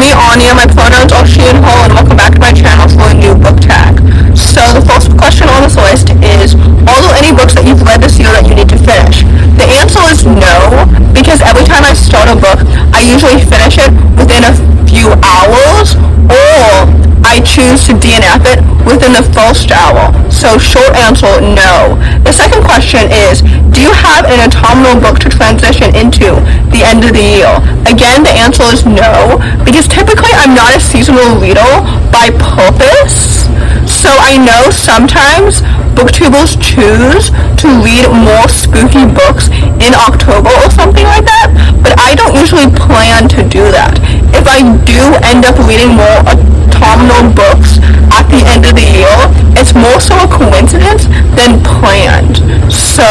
me, Anya. My pronouns are she and her, and welcome back to my channel for a new book tag. So the first question on this list is, are there any books that you've read this year that you need to finish? The answer is no, because every time I start a book, I usually finish it within a few hours, or I choose to DNF it within the first hour. So short answer, no. The second question is, do you have an autumnal book to transition into the end of the year? Again, the answer is no, because typically I'm not a seasonal reader by purpose. So I know sometimes booktubers choose to read more spooky books in October or something like that, but I don't usually plan to do that. If I do end up reading more autumnal books at the end of the year, it's more so a coincidence than planned. So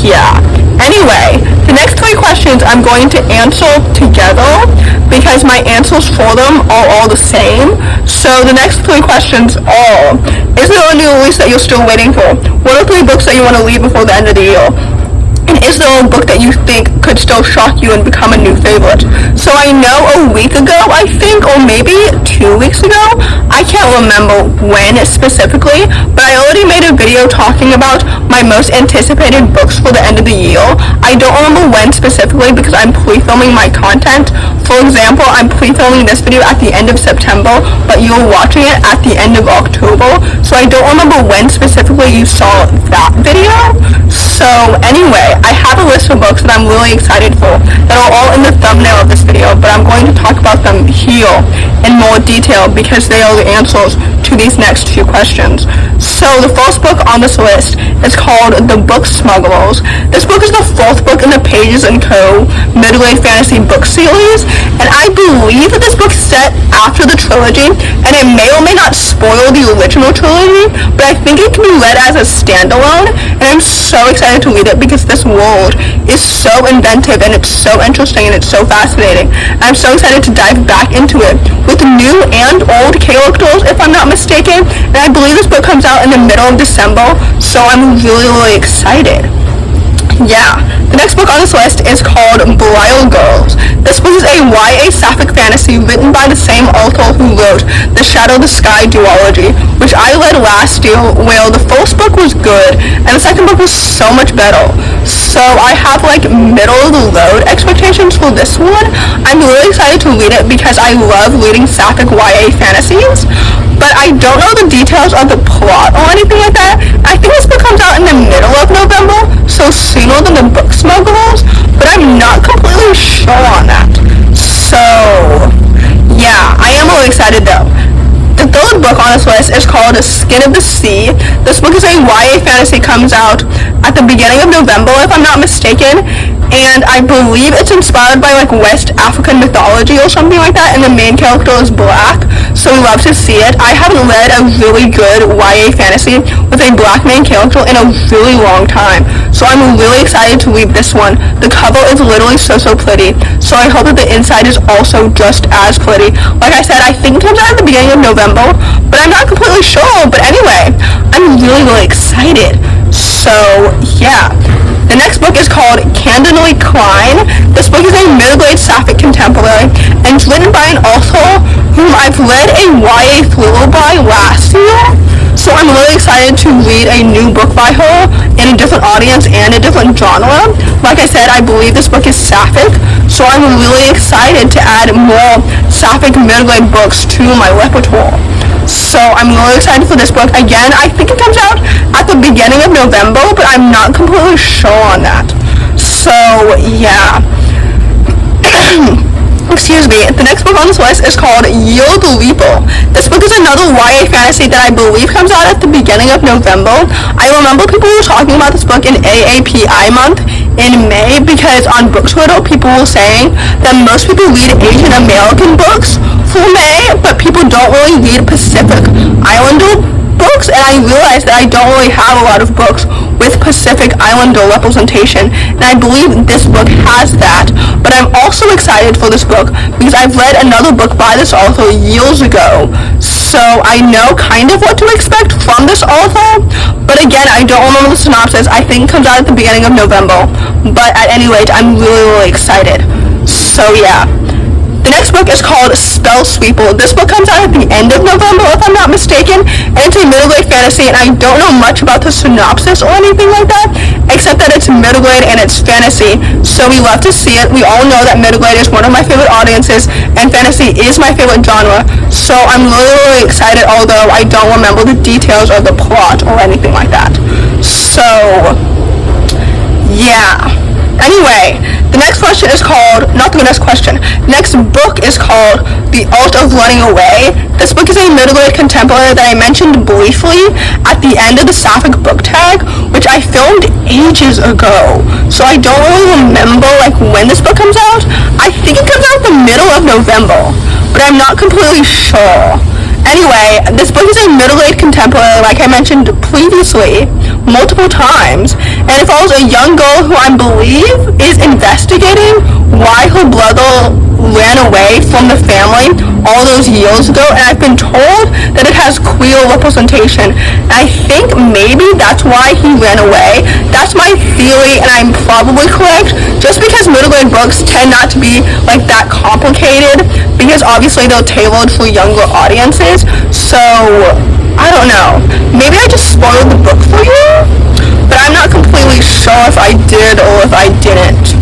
yeah. Anyway, the next three questions I'm going to answer together because my answers for them are all the same. So the next three questions are, is there a new release that you're still waiting for? What are three books that you want to read before the end of the year? And is there a book that you think could still shock you and become a new favorite? So I know a week ago, I think, or maybe 2 weeks ago, I can't remember when specifically, but I already made a video talking about my most anticipated books for the end of the year. I don't remember when specifically because I'm pre-filming my content. For example, I'm pre-filming this video at the end of September, but you're watching it at the end of October, so I don't remember when specifically you saw that video. So anyway, I have a list of books that I'm really excited for that are all in the thumbnail of this video, but I'm going to talk about them here in more detail because they are the answers to these next few questions. So the first book on this list is called The Book Smugglers. This book is the fourth book in the Pages & Co. middle-grade fantasy book series, and I believe that this book is set after the trilogy, and it may or may not spoil the original trilogy, but I think it can be read as a standalone, and I'm so excited to read it because this world is so inventive and it's so interesting and it's so fascinating. I'm so excited to dive back into it with new and old characters, if I'm not mistaken, and I believe this book comes out in the middle of December, so I'm really excited. Yeah. The next book on this list is called Briar Girls. This book is a YA sapphic fantasy written by the same author who wrote The Shadow the Sky duology, which I read last year, where the first book was good and the second book was so much better. So I have like middle of the road expectations for this one. I'm really excited to read it because I love reading sapphic YA fantasies, but I don't know the details of the plot or anything like that. I think this book comes out in the middle of November, so sooner than The Book Smugglers, but I'm not completely sure on that. So yeah, I am really excited though. The third book on this list is called Skin of the Sea. This book is a YA fantasy, comes out at the beginning of November, if I'm not mistaken, and I believe it's inspired by like West African mythology or something like that, and the main character is black, so we love to see it. I haven't read a really good YA fantasy with a black main character in a really long time, so I'm really excited to read this one. The cover is literally so pretty, so I hope that the inside is also just as pretty. Like I said, I think it comes out at the beginning of November, but I'm not completely sure. But anyway, I'm really excited. So yeah. The next book is called Candidly, Cline. This book is a middle-grade sapphic contemporary, and it's written by an author whom I've read a YA thriller by last year. So I'm really excited to read a new book by her in a different audience and a different genre. Like I said, I believe this book is sapphic, so I'm really excited to add more sapphic middle-grade books to my repertoire. So I'm really excited for this book. Again, I think it comes out at the beginning of November, but I'm not completely sure on that. So yeah. Excuse me. The next book on this list is called Year the Reaper. This book is another YA fantasy that I believe comes out at the beginning of November. I remember people were talking about this book in AAPI month in May because on Book Twitter people were saying that most people read Asian American books for May, but people don't really read Pacific Islander books, and I realized that I don't really have a lot of books with Pacific Islander representation, and I believe this book has that. But I'm also excited for this book because I've read another book by this author years ago, so I know kind of what to expect from this author, but again, I don't remember the synopsis. I think it comes out at the beginning of November, but at any rate, I'm really excited. So yeah. The next book is called Spell Sweeper. This book comes out at the end of November, if I'm not mistaken, and it's a middle grade fantasy, and I don't know much about the synopsis or anything like that, except that it's middle grade and it's fantasy, so we love to see it. We all know that middle grade is one of my favorite audiences, and fantasy is my favorite genre, so I'm really, really excited, although I don't remember the details of the plot or anything like that. So, yeah. Anyway, the next question is called, not the next question, next book is called The Art of Running Away. This book is a middle grade contemporary that I mentioned briefly at the end of the Sapphic book tag, which I filmed ages ago. So I don't really remember when this book comes out. I think it comes out the middle of November, but I'm not completely sure. Anyway, this book is a middle grade contemporary, like I mentioned previously, multiple times, and it follows a young girl who I believe is investigating why her brother ran away from the family all those years ago, and I've been told that it has queer representation. I think maybe that's why he ran away. That's my theory, and I'm probably correct, just because middle grade books tend not to be that complicated, because obviously they're tailored for younger audiences, so I don't know. Maybe I just spoiled the book for you, but I'm not completely sure if I did or if I didn't.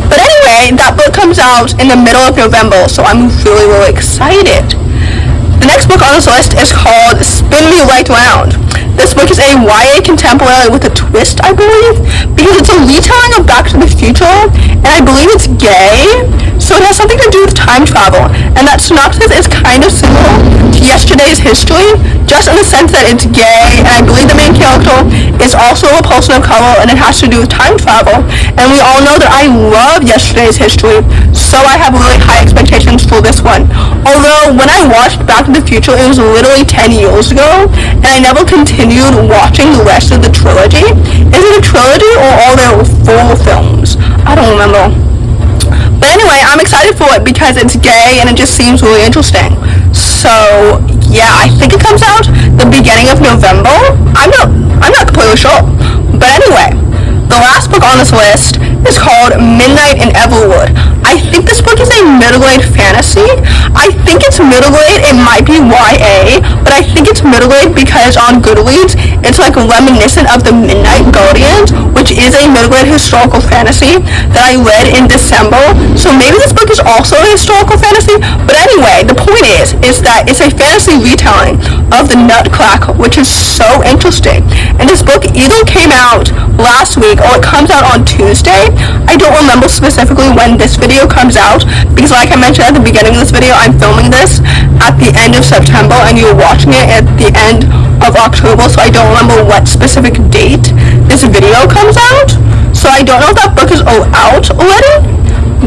But anyway, that book comes out in the middle of November, so I'm really, really excited. The next book on this list is called Spin Me Right Round. This book is a YA contemporary with a twist, I believe, because it's a retelling of Back to the Future, and I believe it's gay, so it has something to do with time travel, and that synopsis is kind of similar to Yesterday's History, just in the sense that it's gay, and I believe the main character is also a person of color, and it has to do with time travel, and we all know that I love Yesterday's History, so I have really high expectations for this one. Although, when I watched Back to the Future, it was literally 10 years ago, and I never continued watching the rest of the trilogy. Is it a trilogy, or are there 4 films? I don't remember. But anyway, I'm excited for it because it's gay and it just seems really interesting. So, yeah, I think it comes out the beginning of November. I'm not completely sure. But anyway, the last book on this list is called Midnight in Everwood. I think this book is a middle grade fantasy. I think it's middle grade. It might be YA, but I think it's middle grade because on Goodreads, it's reminiscent of the Midnight Guardians, which is a middle grade historical fantasy that I read in December. So maybe this book is also a historical fantasy. But anyway, the point is that it's a fantasy retelling of the Nutcracker, which is so interesting. And this book either came out last week or it comes out on Tuesday. I don't remember specifically when this video comes out because, like I mentioned at the beginning of this video, I'm filming this at the end of September and you're watching it at the end of October, so I don't remember what specific date this video comes out. So I don't know if that book is out already.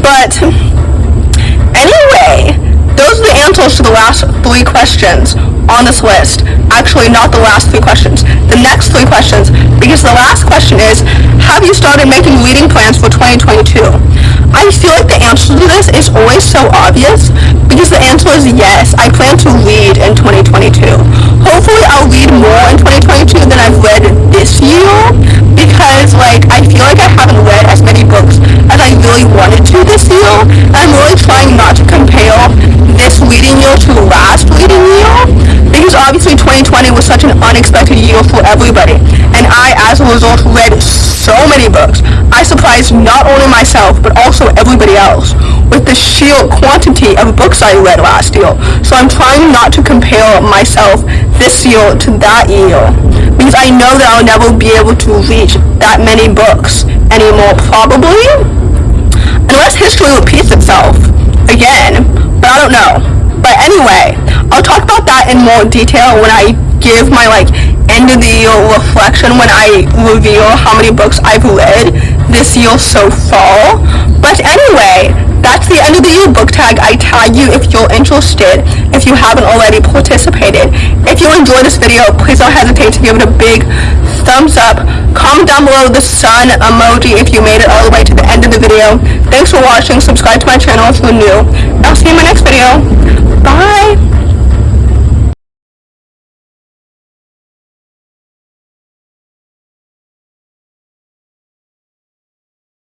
But anyway, those are the answers to the last 3 questions on this list. Actually, not the last 3 questions. The next 3 questions, because the last question is, have you started making reading plans for 2022? I feel like the answer to this is always so obvious, because the answer is yes, I plan to read in 2022. Hopefully I'll read more in 2022 than I've read this year, because I feel like I haven't read as many books as I really wanted to this year, and I'm really trying not to compare this reading year to last reading year, because obviously 2020 was such an unexpected year for everybody, and I, as a result, read so many books. I surprised not only myself, but also everybody else with the sheer quantity of books I read last year. So I'm trying not to compare myself this year to that year, because I know that I'll never be able to reach that many books anymore, probably, unless history repeats itself again, but I don't know. But anyway, I'll talk about that in more detail when I give my end of the year reflection, when I reveal how many books I've read this year so far. But anyway, that's the end of the year book tag. I tag you if you're interested, if you haven't already participated. If you enjoyed this video, please don't hesitate to give it a big thumbs up. Comment down below the sun emoji if you made it all the way to the end of the video. Thanks for watching. Subscribe to my channel if you're new. I'll see you in my next video. Bye!